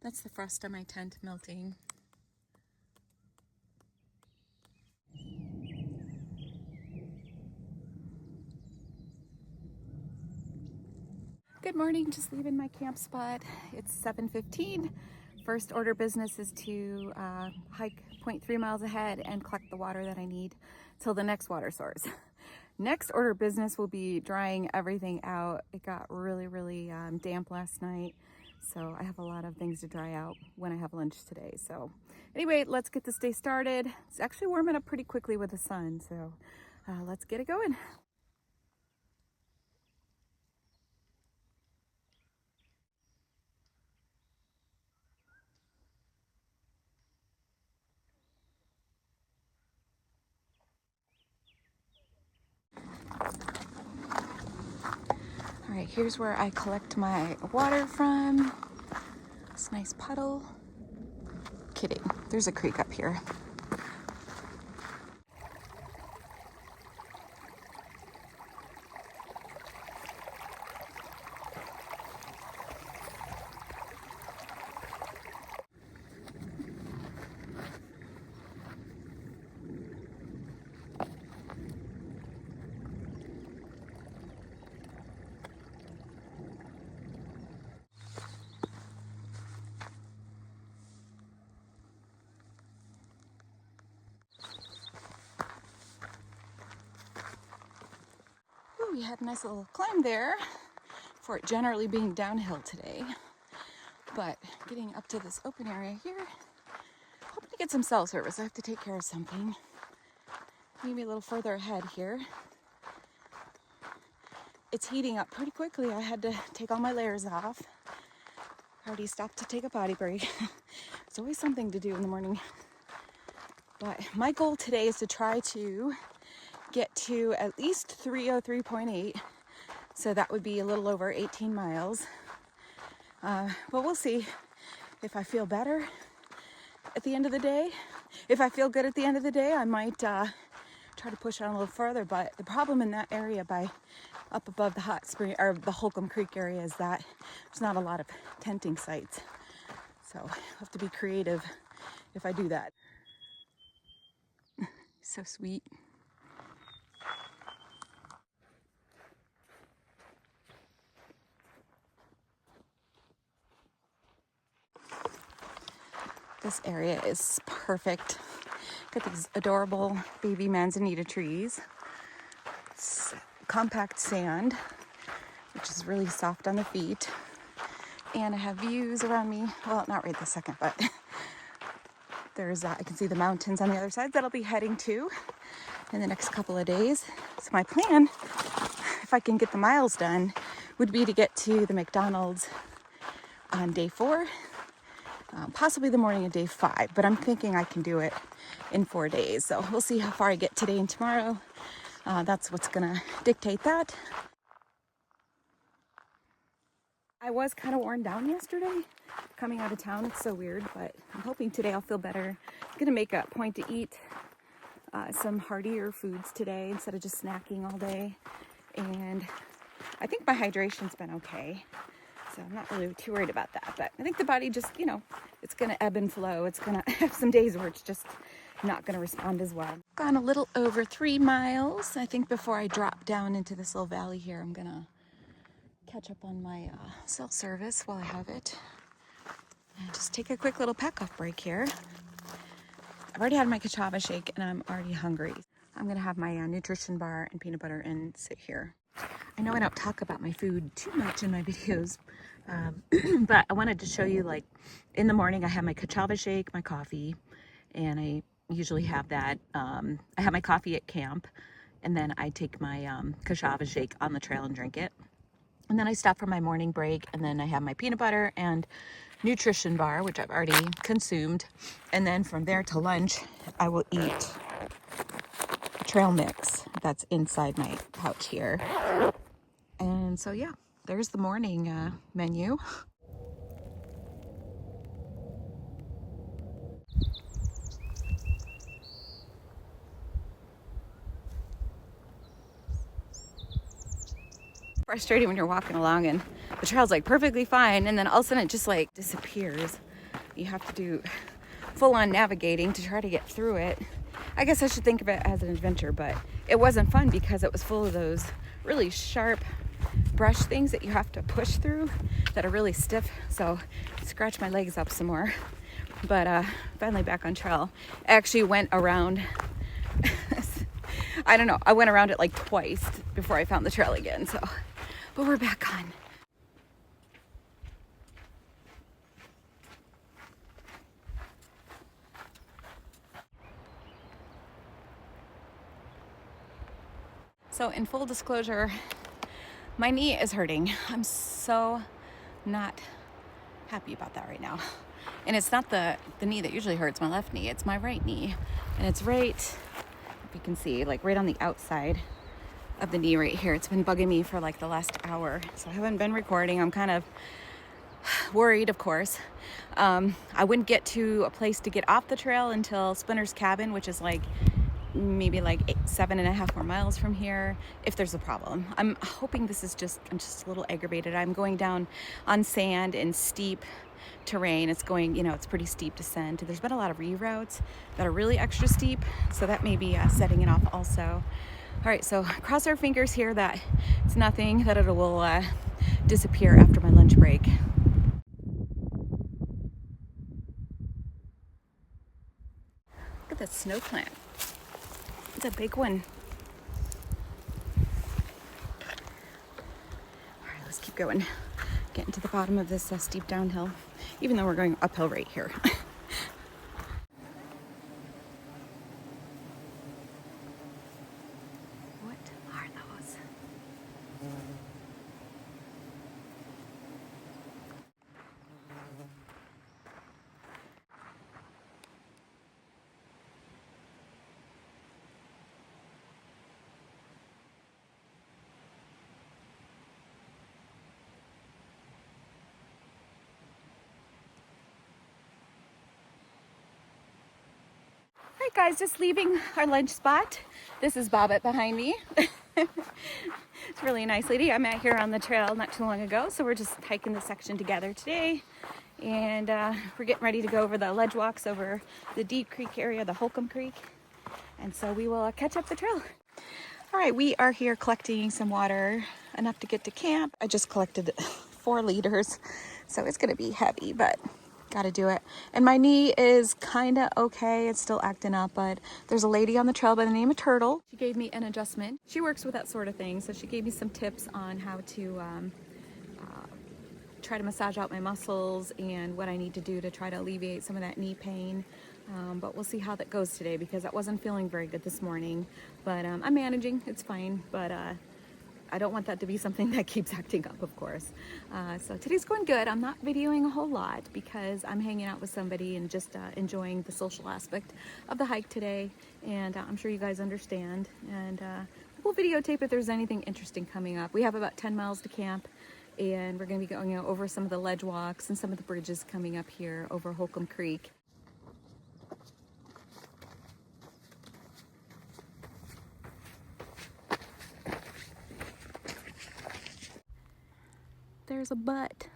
That's the frost on my tent melting. Good morning, just leaving my camp spot. It's 7:15. First order business is to hike 0.3 miles ahead and collect the water that I need till the next water source. Next order business will be drying everything out. It got really damp last night, so I have a lot of things to dry out when I have lunch today. So anyway, let's get this day started. It's actually warming up pretty quickly with the sun, so let's get it going. All right, here's where I collect my water from. This nice puddle. Kidding, there's a creek up here. Ooh, we had a nice little climb there for it generally being downhill today. But getting up to this open area here, hoping to get some cell service. I have to take care of something. Maybe a little further ahead here. It's heating up pretty quickly. I had to take all my layers off. I already stopped to take a potty break. It's always something to do in the morning. But my goal today is to try to get to at least 303.8. So that would be a little over 18 miles. But we'll see if I feel better at the end of the day. If I feel good at the end of the day, I might try to push on a little further. But the problem in that area by up above the hot spring or the Holcomb Creek area is that there's not a lot of tenting sites. So I have to be creative if I do that. So sweet. This area is perfect. Got these adorable baby manzanita trees. It's compact sand, which is really soft on the feet. And I have views around me. Well, not right this second, but there's I can see the mountains on the other side that I'll be heading to in the next couple of days. So my plan, if I can get the miles done, would be to get to the McDonald's on day 4. Possibly the morning of day 5, but I'm thinking I can do it in 4 days. So we'll see how far I get today and tomorrow. That's what's gonna dictate that. I was kind of worn down yesterday coming out of town. It's so weird, but I'm hoping today I'll feel better. I'm gonna make a point to eat some heartier foods today instead of just snacking all day. And I think my hydration's been okay. So I'm not really too worried about that, but I think the body just, it's going to ebb and flow. It's going to have some days where it's just not going to respond as well. Gone a little over 3 miles. I think before I drop down into this little valley here, I'm going to catch up on my cell service while I have it. And just take a quick little pack-off break here. I've already had my cassava shake and I'm already hungry. I'm going to have my nutrition bar and peanut butter and sit here. I know I don't talk about my food too much in my videos, but I wanted to show you, like, in the morning I have my cassava shake, my coffee, and I usually have that. I have my coffee at camp, and then I take my cassava shake on the trail and drink it. And then I stop for my morning break, and then I have my peanut butter and nutrition bar, which I've already consumed. And then from there to lunch, I will eat trail mix that's inside my pouch here. And so yeah, there's the morning menu. Frustrating when you're walking along and the trail's like perfectly fine and then all of a sudden it just like disappears. You have to do full-on navigating to try to get through it. I guess I should think of it as an adventure, but it wasn't fun because it was full of those really sharp brush things that you have to push through that are really stiff. So scratch my legs up some more. But finally back on trail. I actually went around, I don't know, I went around it like twice before I found the trail again. So, but we're back on. So in full disclosure, my knee is hurting. I'm so not happy about that right now. And it's not the knee that usually hurts, my left knee. It's my right knee. And it's right, if you can see, like right on the outside of the knee right here. It's been bugging me for like the last hour. So I haven't been recording. I'm kind of worried, of course. I wouldn't get to a place to get off the trail until Splinter's Cabin, which is like maybe like 7.5 more miles from here, if there's a problem. I'm hoping this is I'm just a little aggravated. I'm going down on sand and steep terrain. It's going, it's pretty steep descent. There's been a lot of reroutes that are really extra steep, so that may be setting it off also. All right, so cross our fingers here that it's nothing, that it will disappear after my lunch break. Look at that snow plant. It's a big one. All right, let's keep going. Getting to the bottom of this steep downhill, even though we're going uphill right here. What are those? All right, guys, just leaving our lunch spot. This is Bobbit behind me. It's a really nice lady I met here on the trail not too long ago. So we're just hiking this section together today. And we're getting ready to go over the ledge walks over the Deep Creek area, the Holcomb Creek. And so we will catch up the trail. All right, we are here collecting some water, enough to get to camp. I just collected 4 liters, so it's gonna be heavy, but gotta do it. And my knee is kind of okay. It's still acting up, but there's a lady on the trail by the name of Turtle. She gave me an adjustment. She works with that sort of thing, so she gave me some tips on how to try to massage out my muscles and what I need to do to try to alleviate some of that knee pain. But we'll see how that goes today because I wasn't feeling very good this morning. But I'm managing, it's fine. But I don't want that to be something that keeps acting up, of course. So today's going good. I'm not videoing a whole lot because I'm hanging out with somebody and just enjoying the social aspect of the hike today. And I'm sure you guys understand. And we'll videotape if there's anything interesting coming up. We have about 10 miles to camp. And we're going to be going over some of the ledge walks and some of the bridges coming up here over Holcomb Creek. There's a butt.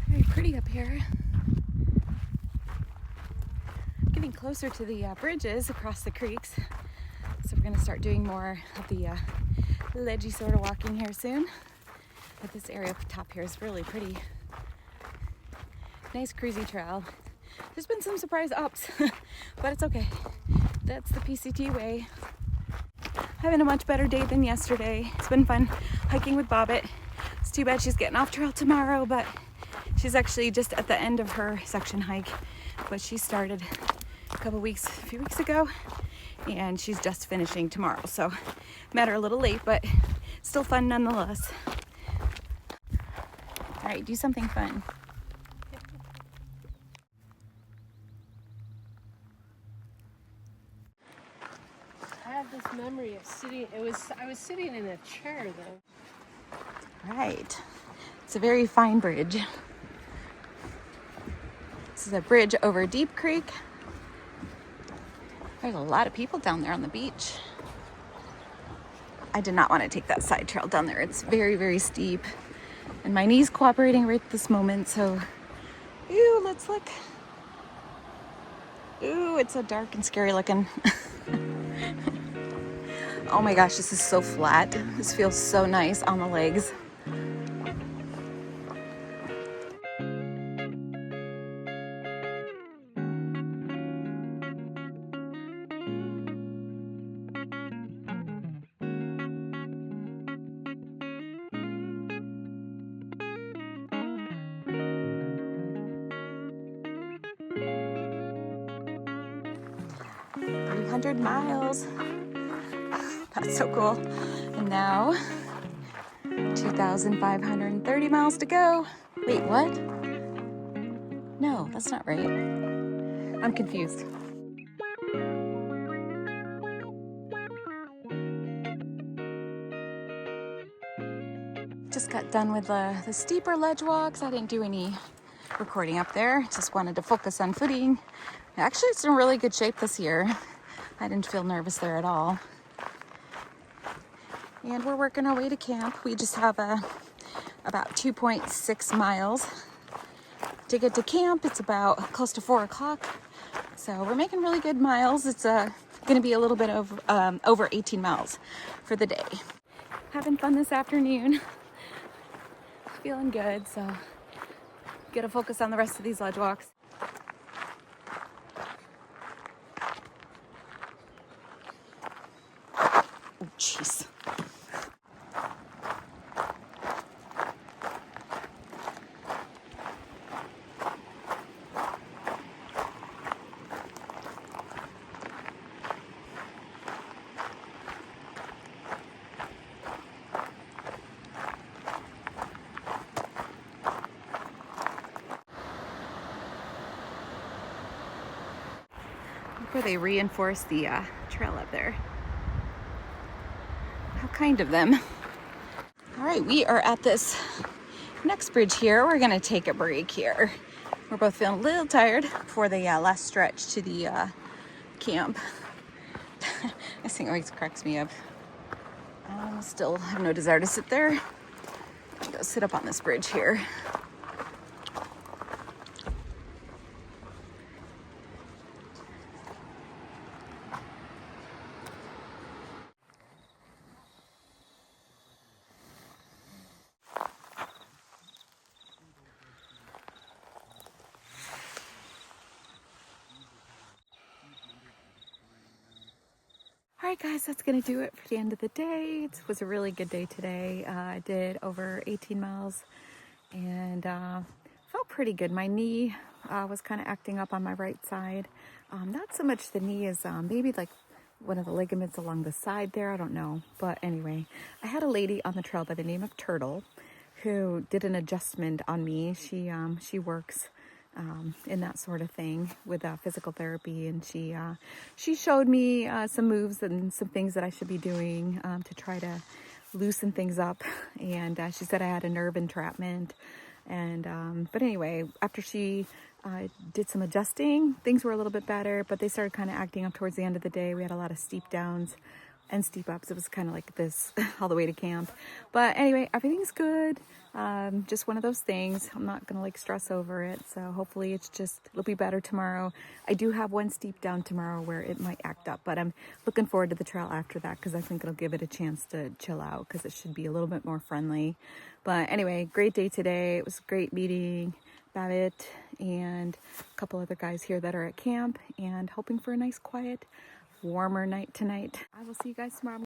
Very pretty up here. Getting closer to the bridges across the creeks. So we're going to start doing more of the ledgy sort of walking here soon. But this area up top here is really pretty. Nice cruisy trail. There's been some surprise ups, but it's okay. That's the PCT way. Having a much better day than yesterday. It's been fun hiking with Bobbit. It's too bad she's getting off trail tomorrow, but she's actually just at the end of her section hike. But she started a few weeks ago, and she's just finishing tomorrow. So met her a little late, but still fun nonetheless. All right, do something fun. I have this memory of sitting, I was sitting in a chair though. Right. It's a very fine bridge. This is a bridge over Deep Creek. There's a lot of people down there on the beach. I did not want to take that side trail down there. It's very, very steep. And my knee's cooperating right this moment, so... Ew, let's look. Ooh, it's so dark and scary looking. Oh my gosh, this is so flat. This feels so nice on the legs. Miles. That's so cool. And now 2,530 miles to go. Wait, what? No, that's not right. I'm confused. Just got done with the steeper ledge walks. I didn't do any recording up there. Just wanted to focus on footing. Actually, it's in really good shape this year. I didn't feel nervous there at all. And we're working our way to camp. We just have about 2.6 miles to get to camp. It's about close to 4 o'clock. So we're making really good miles. It's going to be a little bit of over 18 miles for the day. Having fun this afternoon. Feeling good, so gotta focus on the rest of these ledge walks. Oh, jeez. Where they reinforce the trail up there. How kind of them. All right, we are at this next bridge here. We're gonna take a break here. We're both feeling a little tired before the last stretch to the camp. This thing always cracks me up. I still have no desire to sit there. I'll go sit up on this bridge here. All right, guys, that's gonna do it for the end of the day. It was a really good day today. I did over 18 miles and felt pretty good. My knee was kind of acting up on my right side. Not so much the knee as maybe like one of the ligaments along the side there. I don't know. But anyway, I had a lady on the trail by the name of Turtle who did an adjustment on me. She works in that sort of thing with physical therapy, and she showed me some moves and some things that I should be doing to try to loosen things up. And she said I had a nerve entrapment, and but anyway, after she did some adjusting, things were a little bit better, but they started kind of acting up towards the end of the day. We had a lot of steep downs and steep ups. It was kind of like this all the way to camp. But anyway, everything's good. Just one of those things. I'm not gonna like stress over it. So hopefully it'll be better tomorrow. I do have one steep down tomorrow where it might act up, but I'm looking forward to the trail after that because I think it'll give it a chance to chill out because it should be a little bit more friendly. But anyway, great day today. It was great meeting Babbitt and a couple other guys here that are at camp, and hoping for a nice quiet warmer night tonight. I will see you guys tomorrow.